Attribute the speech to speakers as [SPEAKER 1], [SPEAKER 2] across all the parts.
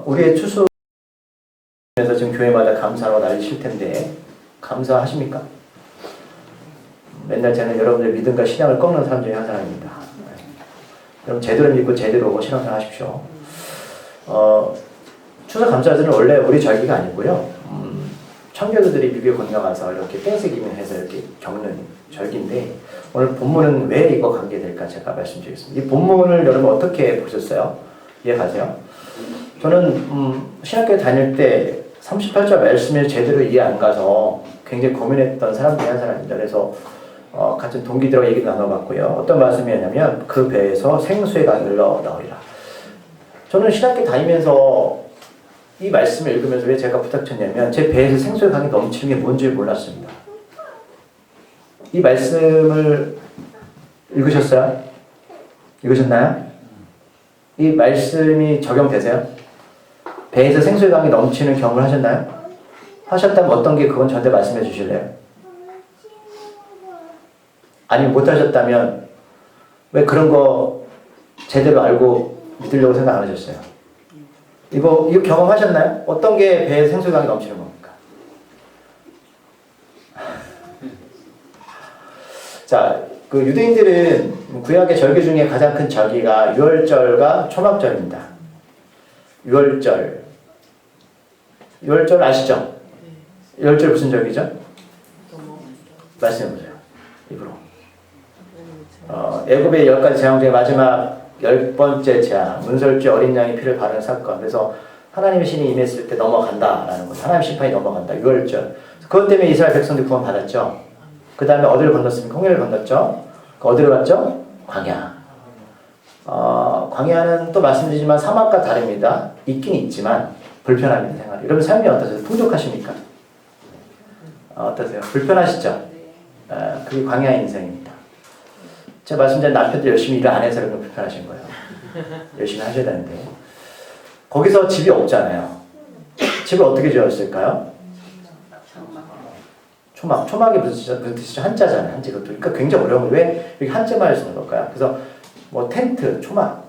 [SPEAKER 1] 우리의 추수에서 지금 교회마다 감사하고 난리칠 텐데 감사하십니까? 맨날 저는 여러분들 믿음과 신앙을 꺾는 사람 중에 한 사람입니다. 여러분 제대로 믿고 제대로 신앙생활 하십시오. 추수감사절은 원래 우리 절기가 아니고요. 청교도들이 미국에 건너가서 이렇게 땡스기빙해서 이렇게 겪는 절기인데 오늘 본문은 왜 이거 관계될까 제가 말씀드리겠습니다. 이 본문을 여러분 어떻게 보셨어요? 이해가세요? 저는 신학교에 다닐 때 38절 말씀을 제대로 이해 안 가서 굉장히 고민했던 사람 중에 한 사람입니다. 그래서 같은 동기들하고 얘기도 나눠봤고요. 어떤 말씀이었냐면 그 배에서 생수의 강이 흘러나오리라. 저는 신학교 다니면서 이 말씀을 읽으면서 왜 제가 부탁쳤냐면 제 배에서 생수의 강이 넘치는 게 뭔지 몰랐습니다. 이 말씀을 읽으셨어요? 읽으셨나요? 이 말씀이 적용되세요? 배에서 생수의 강이 넘치는 경험을 하셨나요? 하셨다면 어떤 게 그건 저한테 말씀해 주실래요? 아니면 못 하셨다면 왜 그런 거 제대로 알고 믿으려고 생각 안 하셨어요? 이거 경험하셨나요? 어떤 게 배에 생수의 강이 넘치는 겁니까? 자, 그 유대인들은 구약의 절기 중에 가장 큰 절기가 유월절과 초막절입니다. 유월절 아시죠? 유월절 무슨 절기죠? 말씀해보세요. 입으로. 애굽의 10가지 재앙 중에 마지막 10번째 재앙, 문설주 어린 양의 피를 바르는 사건. 그래서 하나님의 신이 임했을 때 넘어간다라는 거죠. 하나님의 심판이 넘어간다. 유월절. 그것 때문에 이스라엘 백성들이 구원 받았죠. 그 다음에 어디를 건넜습니까? 홍해를 건넜죠. 어디로 갔죠? 광야. 광야는 또 말씀드리지만 사막과 다릅니다. 있긴 있지만 불편합니다. 생활이. 여러분 삶이 어떠세요? 풍족하십니까? 어떠세요? 불편하시죠? 그게 광야의 인생입니다. 제가 말씀드린 남편도 열심히 일을 안 해서 그런 불편하신 거예요. 열심히 하셔야 되는데 거기서 집이 없잖아요. 집을 어떻게 지었을까요? 초막이 무슨 뜻이죠? 한자잖아요. 한자. 그러니까 굉장히 어려운 거예요. 왜 이렇게 한자만을 쓰는 걸까요? 그래서 뭐 텐트,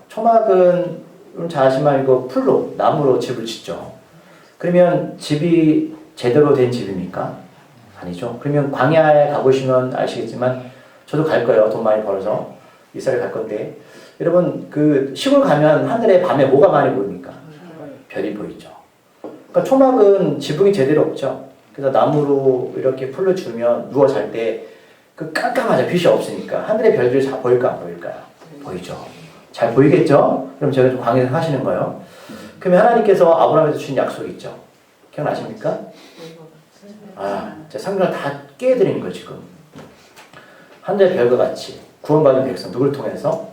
[SPEAKER 1] 초막은 잘 아시지만 이거 풀로, 나무로 집을 짓죠. 그러면 집이 제대로 된 집입니까? 아니죠. 그러면 광야에 가보시면 아시겠지만 저도 갈 거예요. 돈 많이 벌어서 이스라엘 갈 건데 여러분 그 시골 가면 하늘에 밤에 뭐가 많이 보입니까? 별이 보이죠. 그러니까 초막은 지붕이 제대로 없죠. 그래서 나무로 이렇게 풀로 주면 누워 잘 때 그 깜깜하죠. 빛이 없으니까 하늘의 별들이 잘 보일까 안 보일까요? 보이죠. 잘 보이겠죠? 그럼 제가 좀 광야에서 하시는 거예요. 그러면 하나님께서 아브라함에게 주신 약속이 있죠. 기억나십니까? 제가 성경을 다 깨드린 거 지금. 하늘의 별과 같이 구원받은 백성 누구를 통해서?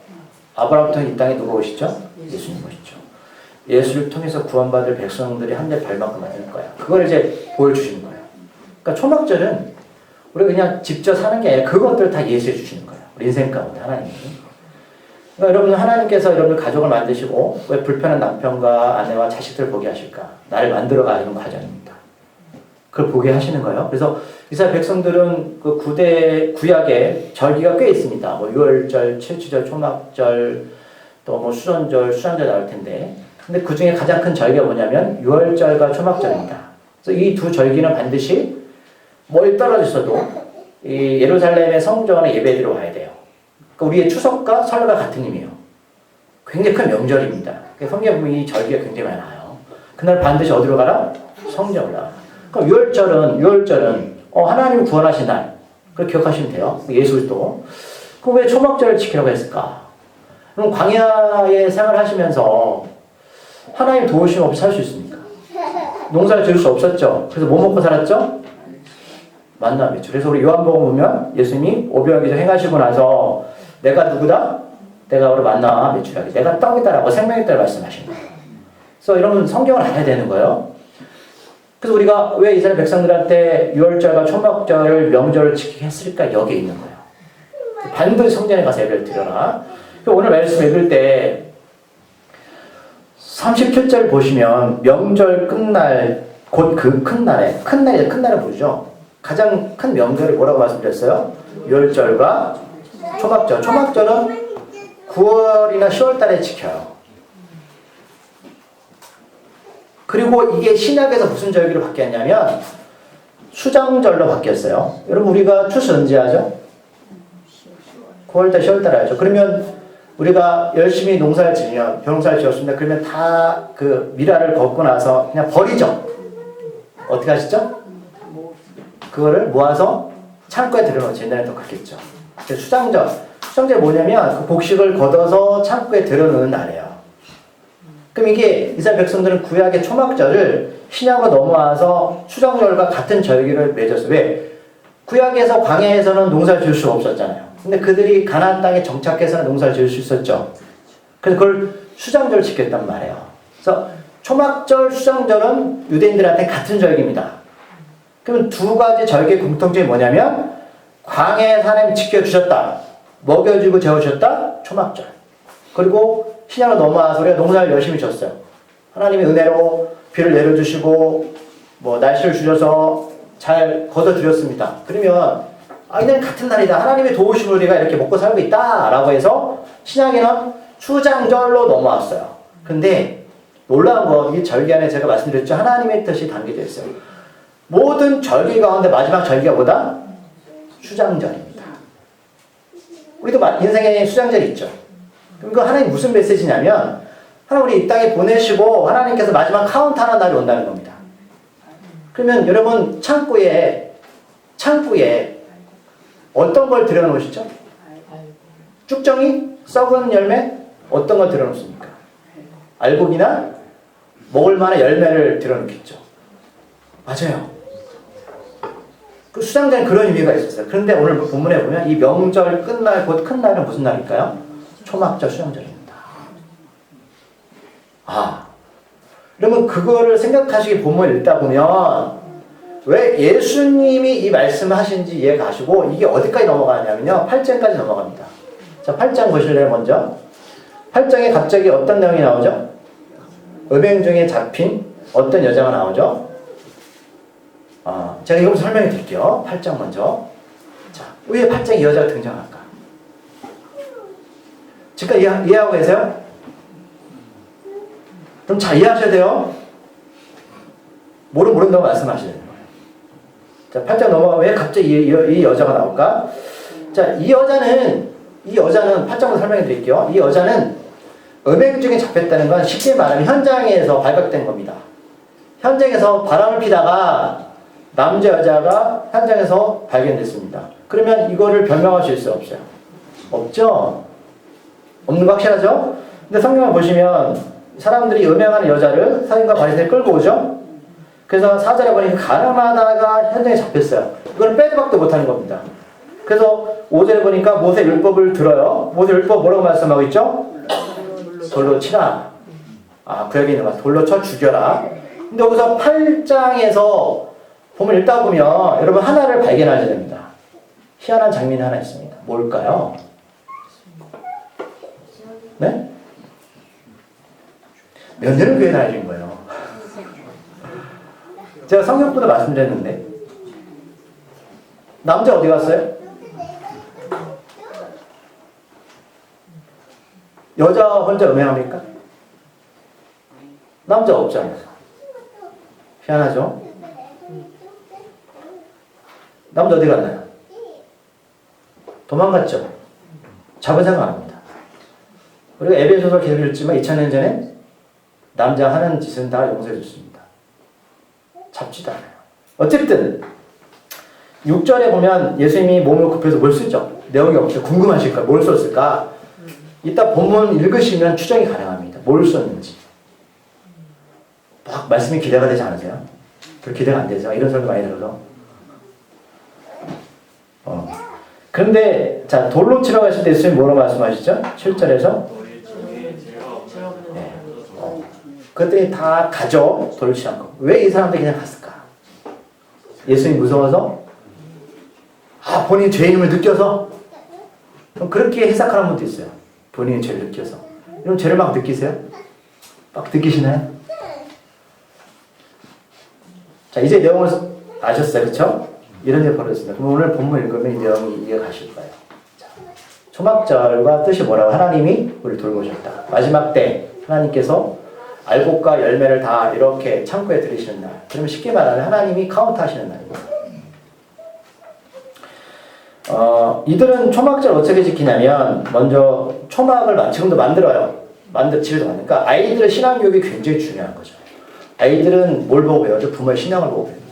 [SPEAKER 1] 아브라함부터 이 땅에 누가 오시죠? 예수님 오시죠. 예수를 통해서 구원받을 백성들이 하늘의 별만큼 많을 거야. 그걸 이제 보여주시는 거예요. 그러니까 초막절은 우리가 그냥 직접 사는 게 아니라 그것들을 다 예수해 주시는 거예요. 우리 인생 가운데 하나님이. 그러니까 여러분 하나님께서 여러분들 가족을 만드시고 왜 불편한 남편과 아내와 자식들을 보게 하실까? 나를 만들어가는 과정입니다. 그걸 보게 하시는 거예요. 그래서 이스라엘 백성들은 그 구약에 절기가 꽤 있습니다. 뭐 유월절, 칠추절, 초막절, 또 뭐 수전절 나올 텐데. 근데 그 중에 가장 큰 절기가 뭐냐면 유월절과 초막절입니다. 그래서 이 두 절기는 반드시 멀리 떨어졌어도 이 예루살렘의 성전에 예배드려 와야 돼요. 그러니까 우리의 추석과 설과 같은 의미예요. 굉장히 큰 명절입니다. 성경에 보면 이 절기가 굉장히 많아요. 그날 반드시 어디로 가라? 성전에 올라가. 그럼 유월절은 하나님 구원하신 날. 그걸 기억하시면 돼요. 예수 그리스도. 그럼 왜 초막절을 지키라고 했을까? 그럼 광야에 생활하시면서 하나님 도우심 없이 살 수 있습니까? 농사를 지을 수 없었죠. 그래서 뭐 먹고 살았죠? 만나 매출. 그래서 우리 요한복음 보면 예수님이 오병이서 행하시고 나서 내가 누구다? 내가 우리 만나 매출하기. 내가 떡이다라고 생명이다라고 말씀하신 거예요. 그래서 이런 성경을 알아야 되는 거예요. 그래서 우리가 왜 이스라엘 백성들한테 유월절과 초막절을 명절을 지키게 했을까? 여기에 있는 거예요. 반드시 성전에 가서 예배를 드려라. 오늘 말씀 읽을 때 37절 보시면 명절 끝날 곧 그 큰 날을 보죠. 가장 큰 명절이 뭐라고 말씀드렸어요? 유월절과 초막절. 초막절은 9월이나 10월 달에 지켜요. 그리고 이게 신약에서 무슨 절기로 바뀌었냐면 수장절로 바뀌었어요. 여러분 우리가 추수 언제 하죠? 9월달, 10월달 하죠. 그러면 우리가 열심히 농사를 지으면 병사를 지었습니다. 그러면 다 그 미라를 걷고 나서 그냥 버리죠. 어떻게 하시죠? 그거를 모아서 창고에 들여놓죠. 옛날에 더 그랬겠죠. 수장절. 수장절이 뭐냐면 그 곡식을 걷어서 창고에 들여놓는 날이에요. 그럼 이게 이스라엘 백성들은 구약의 초막절을 신약으로 넘어와서 수장절과 같은 절기를 맺었어요. 왜? 구약에서 광야에서는 농사를 지을 수가 없었잖아요. 근데 그들이 가나안 땅에 정착해서는 농사를 지을 수 있었죠. 그래서 그걸 수장절 지켰단 말이에요. 그래서 초막절, 수장절은 유대인들한테 같은 절기입니다. 그러면 두 가지 절기의 공통점이 뭐냐면 광야에서 하나님이 지켜주셨다. 먹여주고 재워주셨다. 초막절. 그리고 신약으로 넘어와서 우리가 농사를 열심히 졌어요. 하나님의 은혜로 비를 내려주시고 뭐 날씨를 주셔서 잘 거둬드렸습니다. 그러면 이날 같은 날이다. 하나님의 도우심으로 우리가 이렇게 먹고 살고 있다 라고 해서 신약에는 수장절로 넘어왔어요. 근데 놀라운 건 이 절기 안에 제가 말씀드렸죠. 하나님의 뜻이 담겨져 있어요. 모든 절기 가운데 마지막 절기가 뭐다? 수장절입니다. 우리도 인생에 수장절이 있죠. 그럼 그 하나님 무슨 메시지냐면 하나님 우리 이 땅에 보내시고 하나님께서 마지막 카운트하는 날이 온다는 겁니다. 그러면 여러분 창고에 어떤 걸 들여놓으시죠? 쭉정이? 썩은 열매? 어떤 걸 들여놓습니까? 알곡이나 먹을 만한 열매를 들여놓겠죠. 맞아요. 그 수장자는 그런 의미가 있었어요. 그런데 오늘 본문에 보면 이 명절 끝날 곧 큰 날은 무슨 날일까요? 초막절 수장절입니다. 그러면 그거를 생각하시기 본문을 읽다 보면 왜 예수님이 이 말씀을 하신지 이해가 가시고 이게 어디까지 넘어가냐면요. 8장까지 넘어갑니다. 자, 8장 보실래요, 먼저? 8장에 갑자기 어떤 내용이 나오죠? 음행 중에 잡힌 어떤 여자가 나오죠? 제가 이거 설명해 드릴게요. 8장 먼저. 자, 왜 8장에 이 여자가 등장할까? 지금까지 이해하고 계세요? 그럼 잘 이해하셔야 돼요. 모른다고 말씀하셔야 돼요. 자, 8장 넘어가면 왜 갑자기 이 여자가 나올까? 자, 이 여자는 8장으로 설명해 드릴게요. 이 여자는 음행 중에 잡혔다는 건 쉽게 말하면 현장에서 발각된 겁니다. 현장에서 바람을 피다가 남자 여자가 현장에서 발견됐습니다. 그러면 이거를 변명하실 수 없어요. 없죠? 없는 거 확실하죠? 근데 성경을 보시면 사람들이 음행하는 여자를 사람과 바리새인을 끌고 오죠? 그래서 4절에 보니까 가늠하다가 현장에 잡혔어요. 이거는 빼도 박도 못하는 겁니다. 그래서 5절에 보니까 모세 율법을 들어요. 모세 율법 뭐라고 말씀하고 있죠? 돌로 치라. 구약에 있는 거 돌로 쳐 죽여라. 근데 여기서 8장에서 보면 읽다 보면 여러분 하나를 발견하셔야 됩니다. 희한한 장면이 하나 있습니다. 뭘까요? 네? 몇 년을 교회 다니신 거예요? 제가 성경보다 말씀드렸는데 남자 어디 갔어요? 여자 혼자 음행합니까? 남자 없잖아요. 희한하죠? 남자 어디 갔나요? 도망갔죠? 잡은 생각 안 합니다. 우리가 에베소서 계속 읽지만 2000년 전에 남자 하는 짓은 다 용서해 줬습니다. 잡지도 않아요. 어쨌든 6절에 보면 예수님이 몸을 굽혀서 뭘 쓰죠? 내용이 없죠. 궁금하실 거예요. 뭘 썼을까? 이따 본문 읽으시면 추정이 가능합니다. 뭘 썼는지. 막 말씀이 기대가 되지 않으세요? 별 기대가 안 되죠? 이런 소리 많이 들어서. 그런데 자 돌로 치라고 했을 때 예수님이 뭐라고 말씀하시죠? 7절에서 그것들이 다 가져 돌로 치란 거. 왜 이 사람들이 그냥 갔을까? 예수님이 무서워서? 본인이 죄인임을 느껴서? 그럼 그렇게 해석하는 분도 있어요. 본인이 죄를 느껴서. 이런 죄를 막 느끼세요? 막 느끼시나요? 자, 이제 내용을 아셨어요. 그렇죠? 이런 일 벌어졌습니다. 그럼 오늘 본문 읽으면 이 내용이 이해 가실 거예요. 자, 초막절과 뜻이 뭐라고? 하나님이 우리를 돌보셨다. 마지막 때 하나님께서 알곡과 열매를 다 이렇게 창고에 들이시는 날. 그러면 쉽게 말하면 하나님이 카운트 하시는 날입니다. 이들은 초막절을 어떻게 지키냐면 먼저 초막을 지금도 만들어요. 집에서 만드니까 아이들의 신앙교육이 굉장히 중요한 거죠. 아이들은 뭘 보고 배워요? 부모의 신앙을 보고 배워요.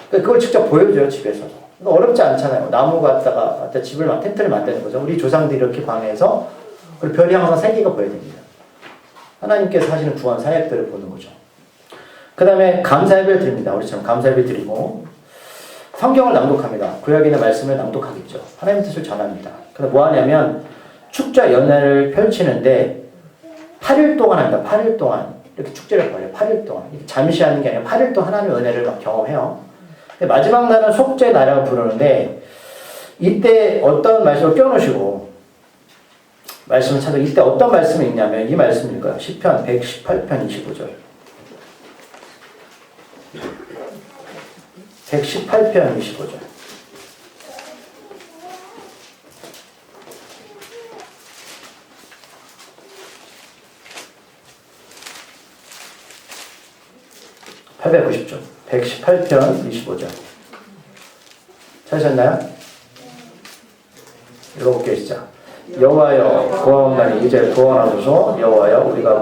[SPEAKER 1] 그걸 직접 보여줘요, 집에서도. 어렵지 않잖아요. 나무 갖다가 텐트를 만드는 거죠. 우리 조상들이 이렇게 광야에서 그리고 별이 항상 3개가 보여야 됩니다. 하나님께서 하시는 구원 사역들을 보는 거죠. 그 다음에 감사예배를 드립니다. 우리처럼 감사예배 드리고 성경을 낭독합니다. 구약에 있는 말씀을 낭독하겠죠. 하나님 뜻을 전합니다. 그래서 뭐 하냐면 축제 연회를 펼치는데 8일 동안 합니다. 8일 동안 이렇게 축제를 벌여요. 8일 동안. 잠시 하는 게 아니라 8일 동안 하나님의 은혜를 막 경험해요. 마지막 날은 속죄 날이라고 부르는데 이때 어떤 말씀을 껴놓으시고 말씀을 찾아 이때 어떤 말씀이 있냐면 이 말씀일까요? 시편 118편 25절 118편 25절 890쪽 118편 25절 찾으셨나요? 읽어볼게요. 시작. 여호와여 구하옵나니 이제 구원하소서. 여호와여 우리가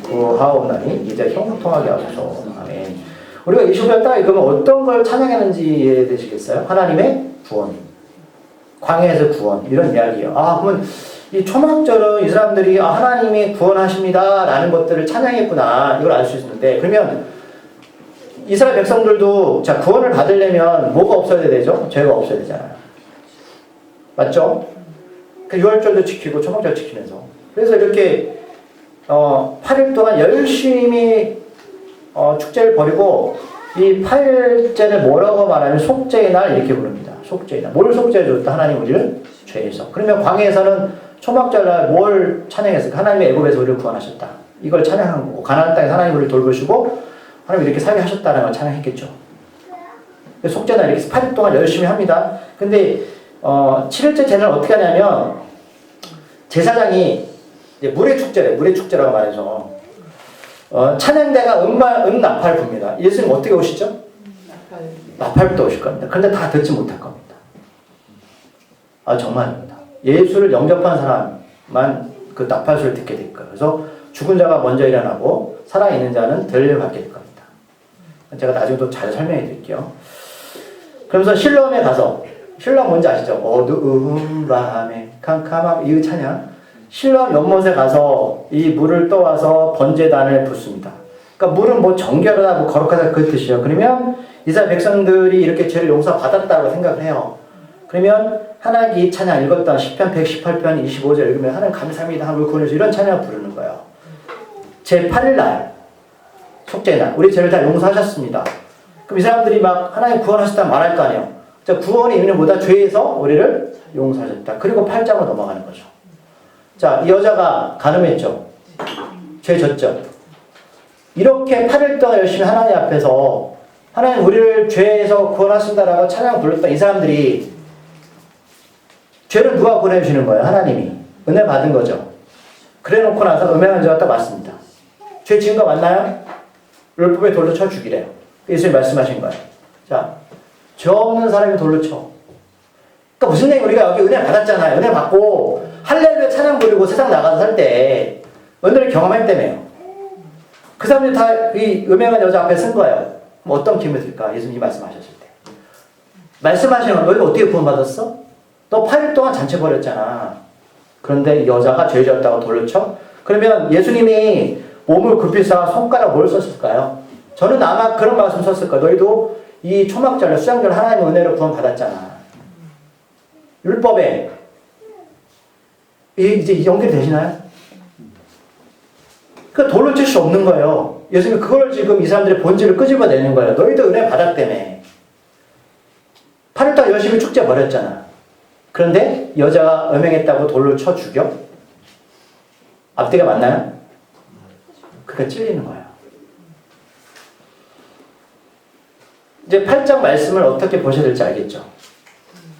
[SPEAKER 1] 구하옵나니 이제 형통하게 하소서. 아멘. 우리가 25절 딱 읽으면 어떤 걸 찬양했는지 이해되시겠어요? 하나님의 구원, 광야에서 구원 이런 이야기예요. 그러면 이 초막절은 이 사람들이 하나님이 구원하십니다 라는 것들을 찬양했구나 이걸 알 수 있는데 그러면 이스라엘 백성들도 자 구원을 받으려면 뭐가 없어야 되죠? 죄가 없어야 되잖아요. 맞죠? 그 유월절도 지키고 초막절 지키면서 그래서 이렇게 8일 동안 열심히 축제를 벌이고 이 8일째를 뭐라고 말하면 속죄의 날 이렇게 부릅니다. 속죄의 날. 뭘 속죄해줬다? 하나님 우리를 죄에서. 그러면 광야에서는 초막절날 뭘 찬양했을까? 하나님의 애굽에서 우리를 구원하셨다. 이걸 찬양한 거고 가나안 땅에서 하나님 우리를 돌보시고 하나님 이렇게 살게 하셨다는 걸 찬양했겠죠. 속죄날 이렇게 8일 동안 열심히 합니다. 근데 7일째 제는 어떻게 하냐면 제사장이 이제 물의 축제라고 말해서 찬양대가 음나팔 붑니다. 예수님 어떻게 오시죠? 나팔부터 오실 겁니다. 그런데 다 듣지 못할 겁니다. 정말입니다. 예수를 영접한 사람만 그 나팔 소리를 듣게 될 거예요. 그래서 죽은 자가 먼저 일어나고 살아있는 자는 들려받게 될 겁니다. 제가 나중에 또 잘 설명해 드릴게요. 그러면서 실로암에 가서 실로암 뭔지 아시죠? 어두운 밤에 캄캄함 이 찬양 실로암 연못에 가서 이 물을 떠와서 번제단을 붓습니다. 그러니까 물은 뭐 정결하다 뭐 거룩하다 그 뜻이에요. 그러면 이스라엘 백성들이 이렇게 죄를 용서받았다고 생각을 해요. 그러면 하나님 이 찬양 읽었던 시편 118편 25절 읽으면 하나님 감사합니다 하고 구원해서 이런 찬양을 부르는 거예요. 제 8일날 속죄날 우리 죄를 다 용서하셨습니다. 그럼 이 사람들이 막 하나님 구원하셨다 말할 거 아니에요. 자, 구원의 의미는 뭐다? 죄에서 우리를 용서하셨다. 그리고 8장으로 넘어가는 거죠. 자, 이 여자가 간음했죠. 죄 졌죠. 이렇게 8일 동안 열심히 하나님 앞에서 하나님 우리를 죄에서 구원하신다라고 찬양 불렀던 이 사람들이 죄를 누가 구원해 주시는 거예요? 하나님이. 은혜 받은 거죠. 그래 놓고 나서 음행한 자가 딱 맞습니다. 죄 지은 거 맞나요? 율법에 돌로 쳐 죽이래요. 예수님이 말씀하신 거예요. 자, 죄 없는 사람이 돌로 쳐. 그러니까 무슨 얘기 우리가 여기 은혜 받았잖아요. 은혜 받고 할렐루야 찬양 부르고 세상 나가서 살 때 은혜를 경험했다며요. 그 사람들이 다 이 음행한 여자 앞에 쓴 거예요. 그럼 어떤 기분이 들까? 예수님이 말씀하셨을 때. 말씀하시는 거 너희가 어떻게 구원받았어? 너 8일 동안 잔치 벌였잖아. 그런데 이 여자가 죄 지었다고 돌로 쳐? 그러면 예수님이 몸을 굽히 쌓아 손가락 뭘 썼을까요? 저는 아마 그런 말씀 썼을 거예요. 너희도 이 초막절, 수장절 하나님의 은혜로 구원받았잖아. 율법에 이제 연결되시나요? 그 돌로 칠 수 없는 거예요. 예수님이 그걸 지금 이 사람들의 본질을 끄집어내는 거예요. 너희도 은혜 받았다며. 8일 동안 열심히 축제 벌였잖아. 그런데 여자가 음행했다고 돌로 쳐 죽여? 앞뒤가 맞나요? 그게 찔리는 거예요. 이제 8장 말씀을 어떻게 보셔야 될지 알겠죠?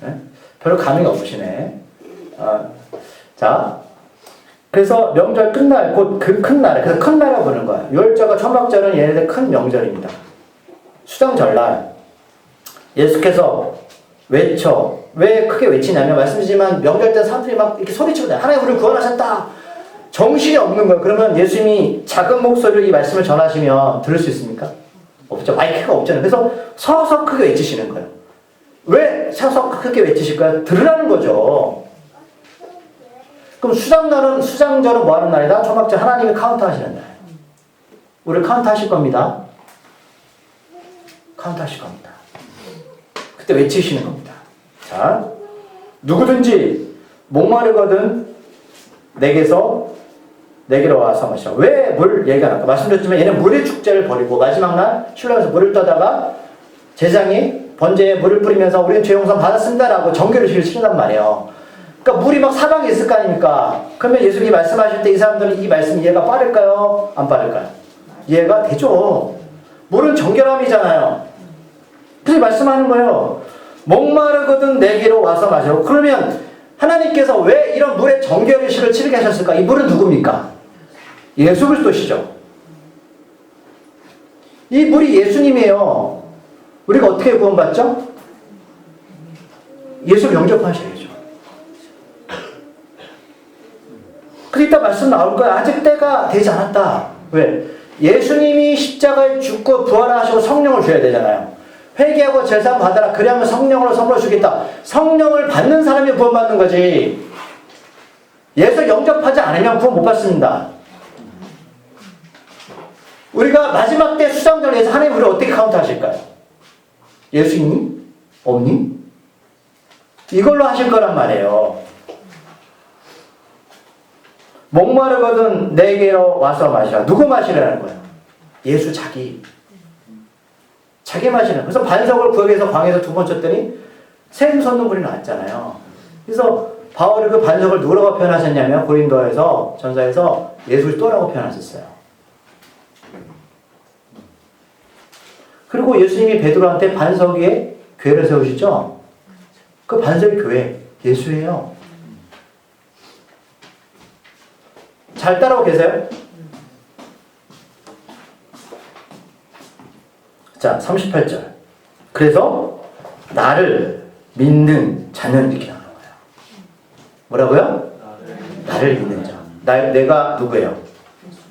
[SPEAKER 1] 네? 별로 감이 없으시네. 자, 그래서 명절 끝날 곧 그 큰 날에 그래서 큰 날이라고 부르는 거야. 유월절과 초막절은 얘네들 큰 명절입니다. 수장절날 예수께서 외쳐. 왜 크게 외치냐면 말씀드리지만 명절 때 사람들이 막 이렇게 소리치고 하나님 우리를 구원하셨다. 정신이 없는 거예요. 그러면 예수님이 작은 목소리로 이 말씀을 전하시면 들을 수 있습니까? 없죠. 마이크가 없잖아요. 그래서 서서 크게 외치시는 거예요. 왜 서서 크게 외치실까요? 들으라는 거죠. 그럼 수장절은 뭐 하는 날이다? 초막절 하나님이 카운트 하시는 날. 우리를 카운트 하실 겁니다. 카운트 하실 겁니다. 그때 외치시는 겁니다. 자, 누구든지 목마르거든 내게로 와서 마시라. 왜 물 얘기가 나까? 말씀드렸지만 얘는 물의 축제를 벌이고 마지막 날 실로에서 물을 떠다가 제장이 번제에 물을 뿌리면서 우리는 죄 용서 받았습니다라고 정결의식을 치른단 말이에요. 그러니까 물이 막 사방에 있을 거 아닙니까? 그러면 예수님이 말씀하실 때 이 사람들은 이 말씀 이해가 빠를까요? 안 빠를까요? 이해가 되죠. 물은 정결함이잖아요. 그래서 말씀하는 거예요. 목마르거든 내게로 와서 마시라. 그러면 하나님께서 왜 이런 물의 정결의식을 치르게 하셨을까? 이 물은 누굽니까? 예수 그리스도시죠. 이 물이 예수님이에요. 우리가 어떻게 구원받죠? 예수를 영접하셔야죠. 그래서 이따 말씀 나올 거야. 아직 때가 되지 않았다. 왜? 예수님이 십자가에 죽고 부활하시고 성령을 줘야 되잖아요. 회개하고 제사 받아라. 그래야만 성령으로 선물을 주겠다. 성령을 받는 사람이 구원받는 거지. 예수 영접하지 않으면 구원 못 받습니다. 우리가 마지막 때 수장절에서 하나님 우리를 어떻게 카운트 하실까요? 예수 있니? 없니? 이걸로 하실 거란 말이에요. 목마르거든 내게로 와서 마시라. 누구 마시라는 거예요? 예수 자기 마시는. 그래서 반석을 구역에서 광에서 2번 쳤더니 샘솟는 나왔잖아요. 그래서 바울이 그 반석을 누구라고 표현하셨냐면 고린도에서 전서에서 예수 그리스도라고 표현하셨어요. 그리고 예수님이 베드로한테 반석 위에 교회를 세우시죠? 그 반석이 교회, 예수예요. 잘 따라오고 계세요? 자, 38절. 그래서 나를 믿는 자는 이렇게 나오는 거예요. 뭐라고요? 나를 믿는 자. 내가 누구예요?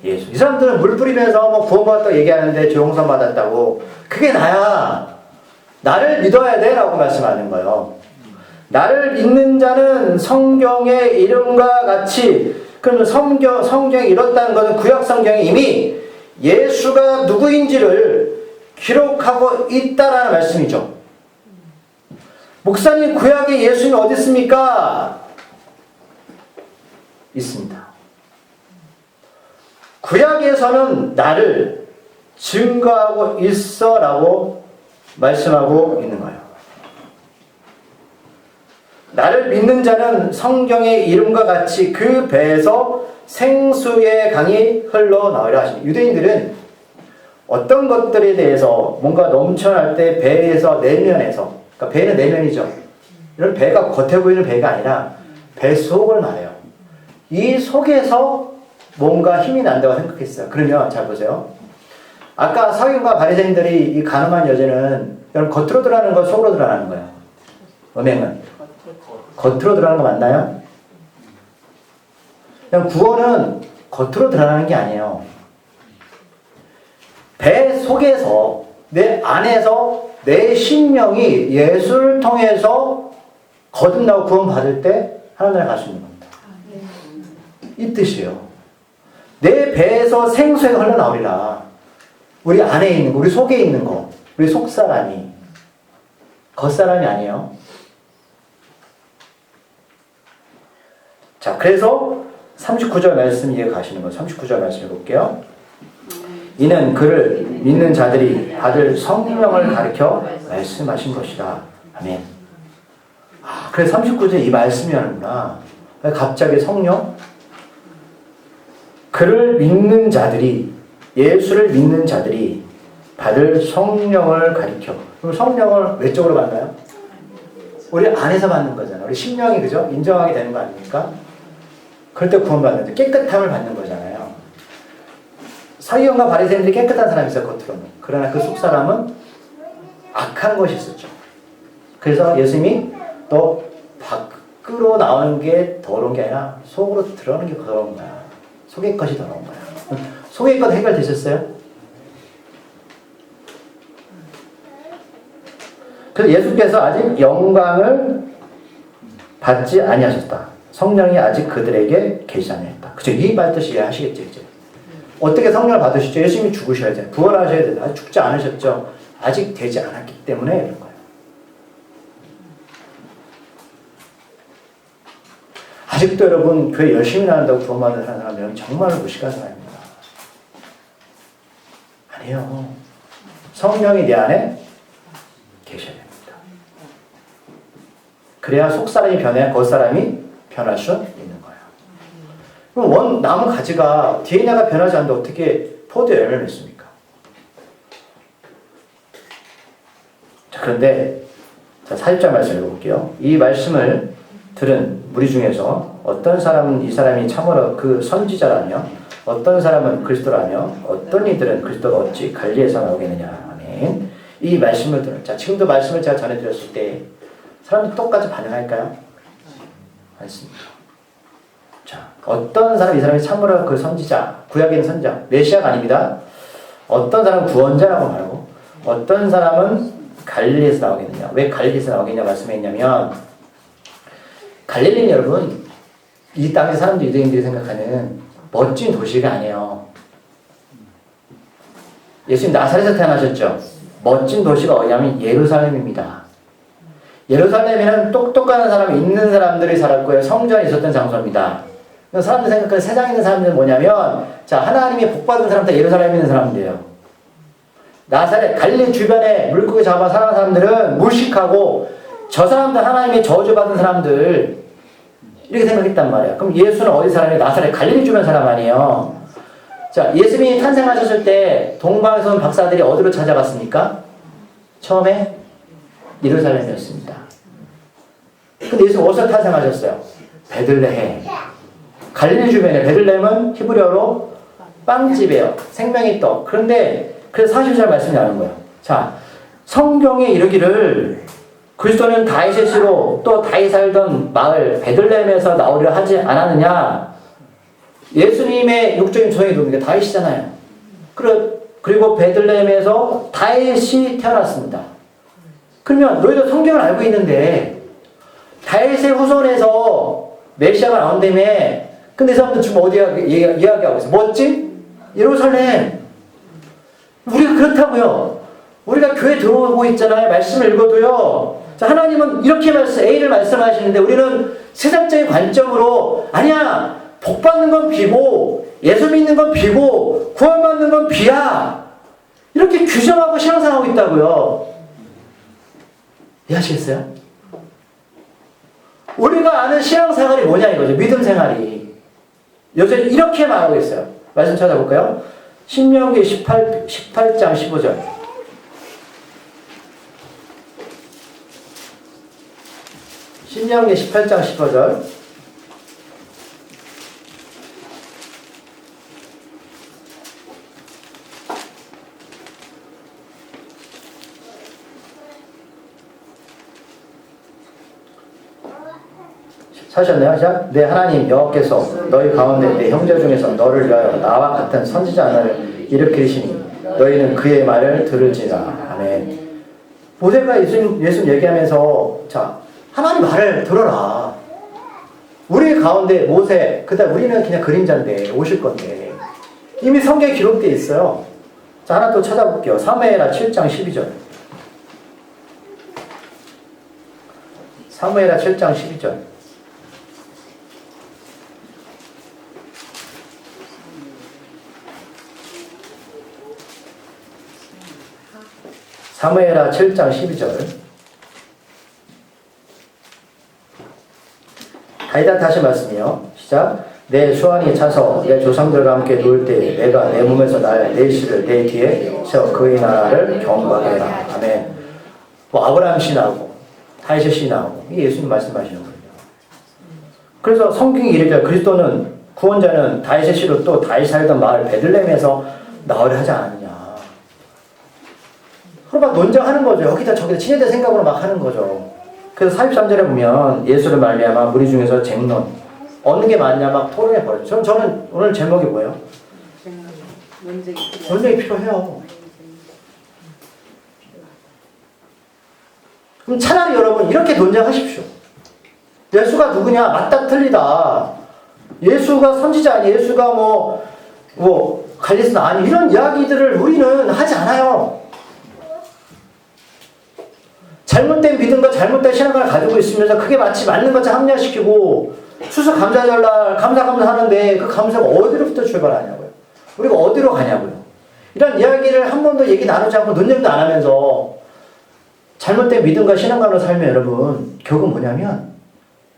[SPEAKER 1] 예수. 이 사람들은 물 뿌리면서 뭐 구원받았다고 얘기하는데 죄 용서 받았다고. 그게 나야. 나를 믿어야 돼 라고 말씀하는 거예요. 나를 믿는 자는 성경의 이름과 같이. 그러면 성경이 이렇다는 것은 구약 성경이 이미 예수가 누구인지를 기록하고 있다라는 말씀이죠. 목사님 구약에 예수님이 어디 있습니까? 있습니다. 구약에서는 나를 증거하고 있어 라고 말씀하고 있는 거예요. 나를 믿는 자는 성경의 이름과 같이 그 배에서 생수의 강이 흘러나오려 하십니다. 유대인들은 어떤 것들에 대해서 뭔가 넘쳐날 때 배에서 내면에서, 그러니까 배는 내면이죠. 이런 배가 겉에 보이는 배가 아니라 배 속을 말해요. 이 속에서 뭔가 힘이 난다고 생각했어요. 그러면 잘 보세요. 아까 서기관과 바리새인들이 이 간음한 여자는 여러분 겉으로 드러나는 거 속으로 드러나는 거예요. 음행은 겉으로 드러나는 거 맞나요? 그냥 구원은 겉으로 드러나는 게 아니에요. 배 속에서 내 안에서 내 심령이 예수를 통해서 거듭나고 구원받을 때 하나님을 갈 수 있는 겁니다. 이 뜻이에요. 내 배에서 생수가 흘러나오리라. 우리 안에 있는 거, 우리 속에 있는 거, 우리 속사람이 겉사람이 아니에요. 자, 그래서 39절 말씀 이해 가시는 거 39절 말씀 해볼게요. 이는 그를 믿는 자들이 받을 성령을 가르쳐 말씀하신 것이다. 아멘. 아, 그래서 39절 이 말씀이 하는구나. 갑자기 성령? 그를 믿는 자들이, 예수를 믿는 자들이 받을 성령을 가르쳐. 그럼 성령을 외적으로 받나요? 우리 안에서 받는 거잖아요. 우리 심령이 그죠? 인정하게 되는 거 아닙니까? 그럴 때 구원받는데 깨끗함을 받는 거잖아요. 서기관과 바리새인들이 깨끗한 사람이 있어요, 겉으로는. 그러나 그 속 사람은 악한 것이 있었죠. 그래서 예수님이 너 밖으로 나오는 게 더러운 게 아니라 속으로 들어오는 게 더러운 거야. 속의 것이 더러운 거야. 속의 것 해결되셨어요? 그래서 예수께서 아직 영광을 받지 아니하셨다. 성령이 아직 그들에게 계시지 아니했다. 그죠? 이 말 뜻이 이해하시겠죠, 이제. 어떻게 성령을 받으시죠? 예수님이 죽으셔야 돼요. 부활하셔야 돼요. 아직 죽지 않으셨죠. 아직 되지 않았기 때문에 이런 거예요. 아직도 여러분 교회 열심히 나간다고 구원받는 사람은 정말로 무식한 사람입니다. 아니에요. 성령이 내 안에 계셔야 됩니다. 그래야 속사람이 변해야 겉사람이 변할 수 있는 거예요. 그럼 나무 가지가 DNA가 변하지 않는데 어떻게 포도 열매를 맺습니까? 자, 그런데 40절 말씀 읽어볼게요. 이 말씀을 들은 무리 중에서 어떤 사람은 이 사람이 참으로 그 선지자라며 어떤 사람은 그리스도라며 어떤 이들은 그리스도가 어찌 갈리에서 나오겠느냐. 아멘. 이 말씀을 들은 자, 지금도 말씀을 제가 전해드렸을 때 사람들이 똑같이 반응할까요? 않습니다. 자, 어떤 사람 이 사람이 참으로 그 선지자, 구약에 있는 선지자, 메시아가 아닙니다. 어떤 사람은 구원자라고 말하고 어떤 사람은 갈릴리에서 나오겠느냐. 왜 갈릴리에서 나오겠냐 말씀했냐면 갈릴리는 여러분 이 땅의 사람들 유대인들이 생각하는 멋진 도시가 아니에요. 예수님 나사렛에서 태어나셨죠. 멋진 도시가 어디냐면 예루살렘입니다. 예루살렘에는 똑똑한 사람이 있는 사람들이 살았고요. 성전이 있었던 장소입니다. 사람들 생각하는 세상에 있는 사람들은 뭐냐면 자 하나님이 복받은 사람 다 예루살렘에 있는 사람들이에요. 나사렛 갈릴리 주변에 물고기 잡아 살아가는 사람들은 무식하고 저 사람들 하나님의 저주받은 사람들 이렇게 생각했단 말이야. 그럼 예수는 어디 사람이에요? 나사렛 갈릴리 주변 사람 아니에요. 자, 예수님이 탄생하셨을 때 동방에서 온 박사들이 어디로 찾아갔습니까? 처음에 예루살렘이었습니다. 근데 예수님 어디서 탄생하셨어요? 베들레헴. 갈릴리 주변에 베들레헴은 히브리어로 빵집이에요. 생명의 떡. 그런데 그래서 40절 말씀이 나오는 거예요. 자, 성경에 이르기를 그리스도는 다윗의 씨로 또 다윗 살던 마을 베들레헴에서 나오려 하지 않았느냐. 예수님의 육적인 조상이 누굽니까? 다윗이잖아요. 그리고 베들레헴에서 다윗이 태어났습니다. 그러면 너희도 성경을 알고 있는데 다윗의 후손에서 메시아가 나온다며. 근데 이 사람들 지금 어디 이야기하고 있어요? 뭐지? 예루살렘. 우리가 그렇다고요. 우리가 교회 들어오고 있잖아요. 말씀을 읽어도요. 자, 하나님은 이렇게 A를 말씀하시는데 우리는 세상적인 관점으로 아니야. 복 받는 건 B고 예수 믿는 건 B고 구원받는 건 B야. 이렇게 규정하고 신앙생활하고 있다고요. 이해하시겠어요? 우리가 아는 신앙생활이 뭐냐 이거죠. 믿음 생활이. 요새 이렇게 말하고 있어요. 말씀 찾아볼까요? 신명기 18장 15절. 신명기 18장 15절. 사셨나요? 시작. 내 하나님 여호와께서 너희 가운데 내 형제 중에서 너를 위하여 나와 같은 선지자 하나를 일으키시니 너희는 그의 말을 들을지라. 아멘. 모세가 예수님 얘기하면서 자 하나님 말을 들어라. 우리 가운데 모세, 그다음 우리는 그냥 그림자인데 오실 건데 이미 성경에 기록되어 있어요. 자 하나 또 찾아볼게요. 사무엘하 7장 12절. 사무엘하 7장 12절. 사무엘하 7장 12절. 다윗한테 하신 말씀이요. 시작. 내 수완이 차서 내 조상들과 함께 누울 때 내가 내 몸에서 내 씨를 내 뒤에 세워 그의 나라를 경고하게 해라. 아멘. 뭐 아브라함 씨 나오고 다윗의 씨 나오고 이게 예수님 말씀하시는 거예요. 그래서 성경이 이르기를 그리스도는 구원자는 다윗의 씨로 또 다윗 살던 마을 베들레헴에서 나으려 하지 않았느냐. 서로 막 논쟁하는 거죠. 여기다 저기다 친해대 생각으로 막 하는 거죠. 그래서 43절에 보면 예수를 말미암아 무리 중에서 쟁론 어느 게 맞냐 막 토론해 버렸죠. 저는 오늘 제목이 뭐예요? 논쟁이 필요해요. 그럼 차라리 여러분 이렇게 논쟁하십시오. 예수가 누구냐? 맞다 틀리다. 예수가 선지자 아니 예수가 뭐 갈리스나 아니 이런 이야기들을 우리는 하지 않아요. 잘못된 믿음과 잘못된 신앙을 가지고 있으면서 그게 마치 맞는 것처럼 합리화시키고 추수감사절날 감사하는데 그 감사가 어디로부터 출발하냐고요. 우리가 어디로 가냐고요. 이런 이야기를 한 번도 얘기 나누지 않고 논쟁도 안 하면서 잘못된 믿음과 신앙감으로 살면 여러분 결국은 뭐냐면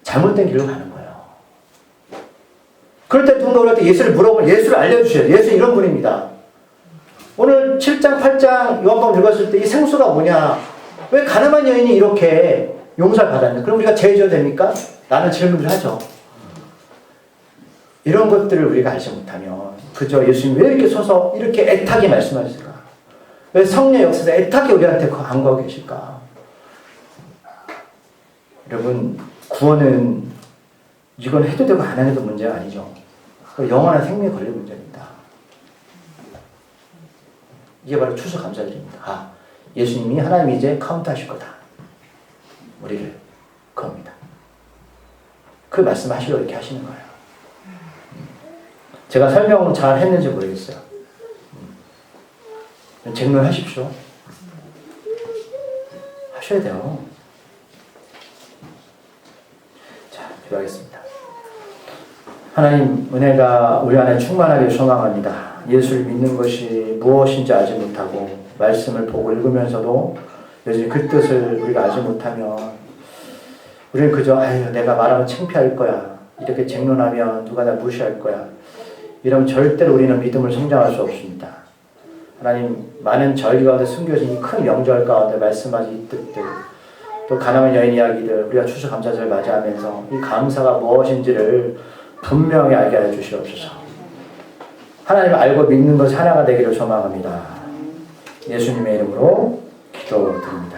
[SPEAKER 1] 잘못된 길로 가는 거예요. 그럴 때 누군가 우리한테 예수를 물어보면 예수를 알려주셔요. 예수 이런 분입니다. 오늘 7장 8장 요한복음 읽었을 때 이 생수가 뭐냐. 왜 가늠한 여인이 이렇게 용서를 받았냐. 그럼 우리가 죄져도 됩니까? 라는 질문을 하죠. 이런 것들을 우리가 알지 못하면 그저 예수님이 왜 이렇게 서서 이렇게 애타게 말씀하실까? 왜 성령 역사에서 애타게 우리한테 간구하고 계실까? 여러분 구원은 이건 해도 되고 안 해도 문제가 아니죠. 영원한 생명에 걸릴 문제입니다. 이게 바로 추수감사절입니다. 예수님이 하나님이 이제 카운트하실 거다. 우리를 겁니다. 그 말씀하시려고 이렇게 하시는 거예요. 제가 설명 잘 했는지 모르겠어요. 쟁론하십시오. 하셔야 돼요. 자, 기도하겠습니다. 하나님 은혜가 우리 안에 충만하게 소망합니다. 예수를 믿는 것이 무엇인지 알지 못하고 말씀을 보고 읽으면서도 여전히 그 뜻을 우리가 알지 못하면 우리는 그저 내가 말하면 창피할 거야. 이렇게 쟁론하면 누가 나 무시할 거야. 이러면 절대로 우리는 믿음을 성장할 수 없습니다. 하나님 많은 절기 가운데 숨겨진 이 큰 명절 가운데 말씀하신 이 뜻들 또 가늠한 여인 이야기들 우리가 추수감사절 맞이하면서 이 감사가 무엇인지를 분명히 알게 하여 주시옵소서. 하나님을 알고 믿는 것 하나가 되기를 소망합니다. 예수님의 이름으로 기도드립니다.